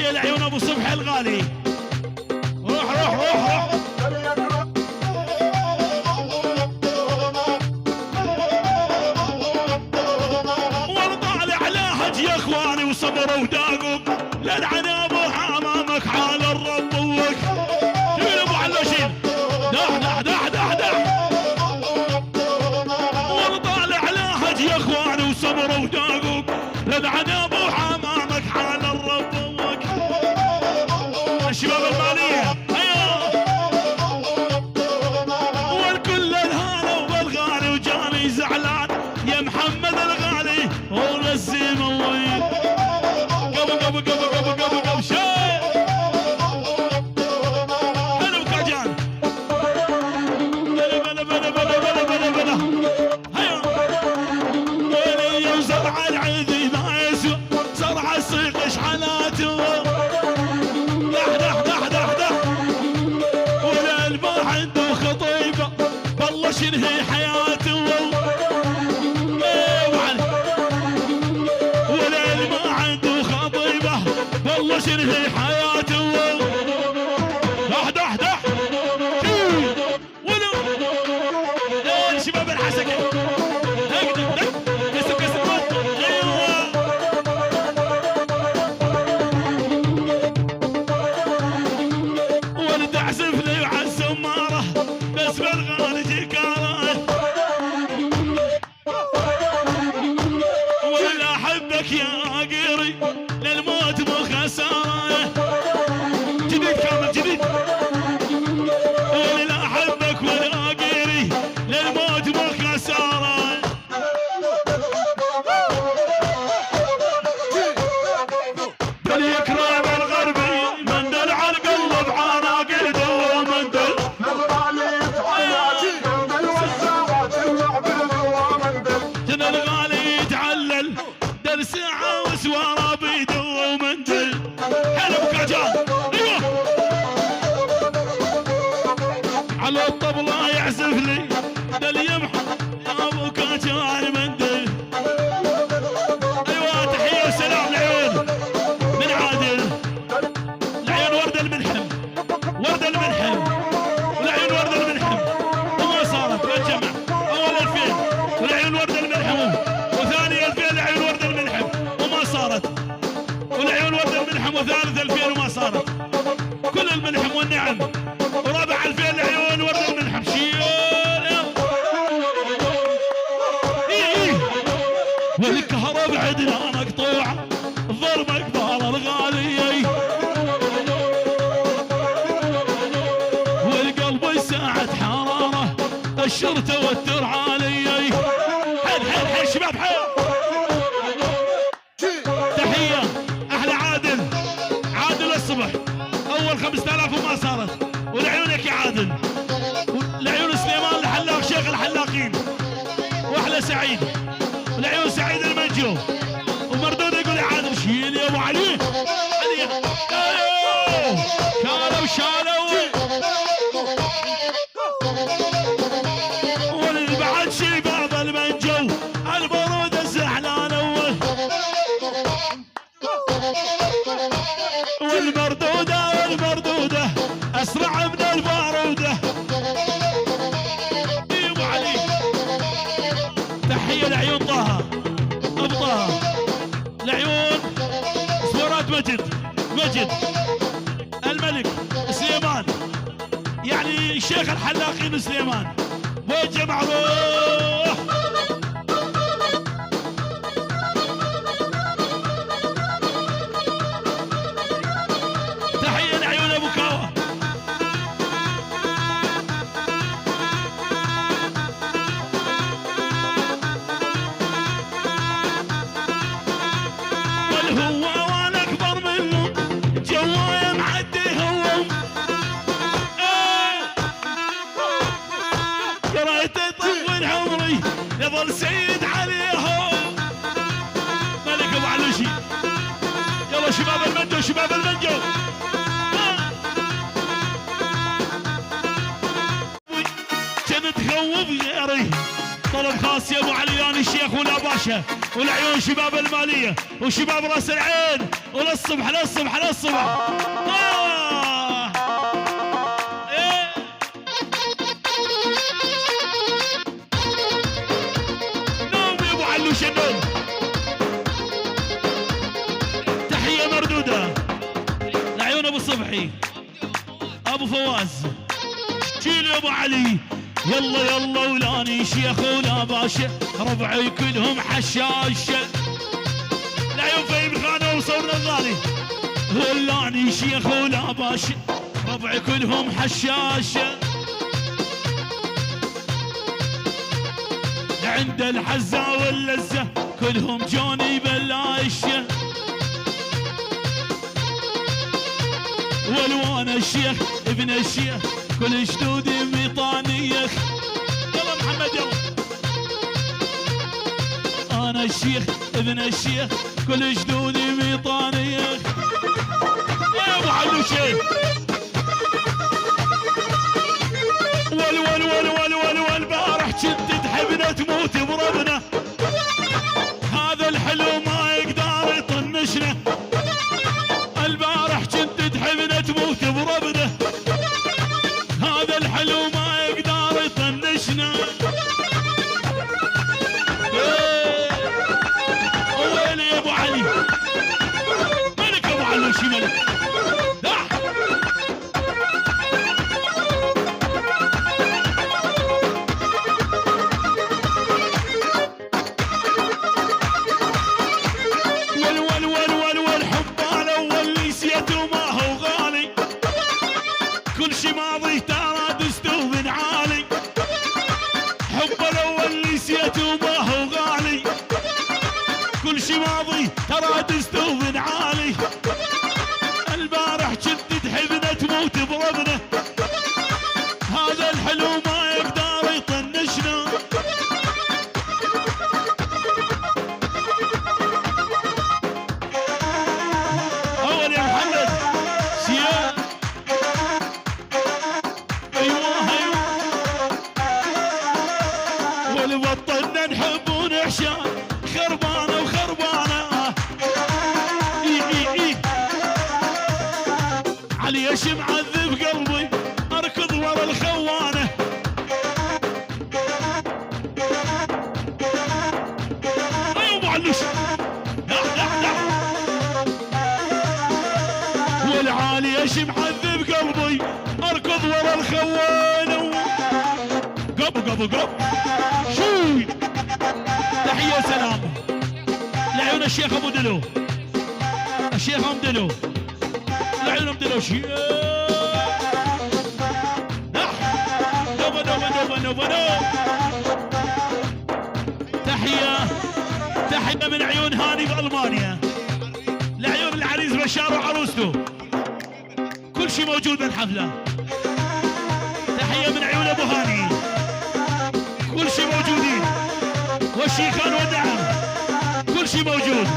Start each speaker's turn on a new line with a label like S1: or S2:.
S1: تحية لعيون ابو صبحي الغالي. روح روح روح روح. والطالع لاهج يا اخواني وصبروا وداقوا للعنب امامك حال الرب وك. شيل ابو علوشين دح دح دح دح دح. والطالع لاهج يا اخواني وصبروا وداقوا للعنب امامك حال الرب وك. الشباب الماليه والكل الهاله والغالي وجاني زعلان يا محمد الغالي ونسيم الله. قبل قبل قبل قبل قبل قبل شيء حلو كاجان. بلا بلا بلا بلا بلا بلا بلا هيا ولي وزرع العيدي نايس زرع الصيق اشحالاته دح دح دح دح دح. والقلب عنده خطيبه بالله شنهي حياته والله شنهي حياته دح دح دح. ولو شباب الحسكه هكذا كسر كسر. ايوه ولد اعزف لي على السماره بس بالغالي جيكاره. ولا احبك يا قيري للموت مو خساره. جديد كامل جديد. ولا احبك ولا قيري للموت مو خساره. باليكرام الغربي مندل على القلب عناقيده ومندل جنا الغالي يتعلل دل ساعه وسواره بيده ومندل. حلو كاجان ايوه على الطبله يعزف لي دل يمحى ابو كاجان مندل. ايوه تحيه وسلام لعيون من عادل لعيون ورد الملحم ورد الملحم ولعيون ورد الملحم وما صارت والجمع اول 2000 ولعيون ورد الملحم وثاني 2000 لعيون ورد الملحم وما صارت ولعيون ورد الملحم وثالث 2000 وما صارت. كل الملحم والنعم ورابع 2000 لعيون ورد الملحم. شيل والكهرب عندنا مقطوع ضربك بال الغالي والقلب ساعة حرارة الشرطة والترعالي. حل حل حل شباب حل. تحية أحلى عادل عادل الصبح أول 5000 وما صارت. ولعيونك يا عادل لعيون سليمان الحلاق شيخ الحلاقين وأحلى سعيد ولعيون سعيد المنجو ومردود يقول يا عادل شيل يا أبو علي علي شالوا شالوا. والبعد شباب المنجو البرود الزعلان والمردودة والمردودة أسرع من البارودة. أبو علي تحية لعيون طه أبو طه لعيون صورات مجد الملك سليمان يعني شيخ الحلاقين سليمان وين جمع روح. تحية لعيون ابو كاوة. والهو وانا اكبر منه جوايا معدي هوم. قريت يطول عمري يظل سيد عليهم. ملك ابو علوشي يلا شباب المنجو شباب المنجو. كنت خوف غيري طلب راس يا ابو عليان الشيخ ولا باشا، والعيون شباب الماليه وشباب راس العين، وللصبح للصبح للصبح. إيه. نوم يا ابو علوش النوم. تحيه مردوده لعيون ابو صبحي ابو فواز. شيل يا ابو علي. يلا يلا ولاني شيخ ولا باشا، ربعي كلهم حشاشه. العيون فهيم الخانه وصورنا الغالي. ولاني شيخ ولا باشا، ربعي كلهم حشاشه. عند الحزه واللزه كلهم جوني بلاشه. والوان الشيخ ابن الشيخ كل جدودي ميطانيخ. يلا محمد يلا. انا الشيخ ابن الشيخ كل جدودي ميطانيخ. يا ابو علوشي. ول ول ول ول ول ول بارح كنت تحبنا تموت بربنا، هذا الحلو ما يقدر يطنشنا. البارح كنت تحبنا تموت بربنا، هذا الحلو ما يقدر يطنشنا. ويلي يا ابو علي. ملك ابو علوشي ملك. ماضي ترى دستو من عالي، حب الاول نسيته ما هو غالي. كل شي ماضي ترى دستو من عالي. البارح كنت تحبنا تموت بربنا، هذا الحلو ما يقدر يطنشنا. اول يا محمد سيا. بطلنا نحب ونعشان خربانه وخربانه. علي ايش معذب قلبي اركض ورا الخوانه. ايوه ابو علوش. والعالي ايش معذب قلبي اركض ورا الخوانه. قب قب قب شوي. تحية وسلام لعيون الشيخ ابو دلو، الشيخ ام دلو، لعيون ام دلو. شيخ نوبا نوبا نوبا نوبا نوبا. تحية من عيون هاني في المانيا لعيون العريس بشار وعروسته، كل شيء موجود بالحفلة. تحية من عيون ابو هاني، كل شيء موجودين، والشيخان والنعم كل شيء موجود.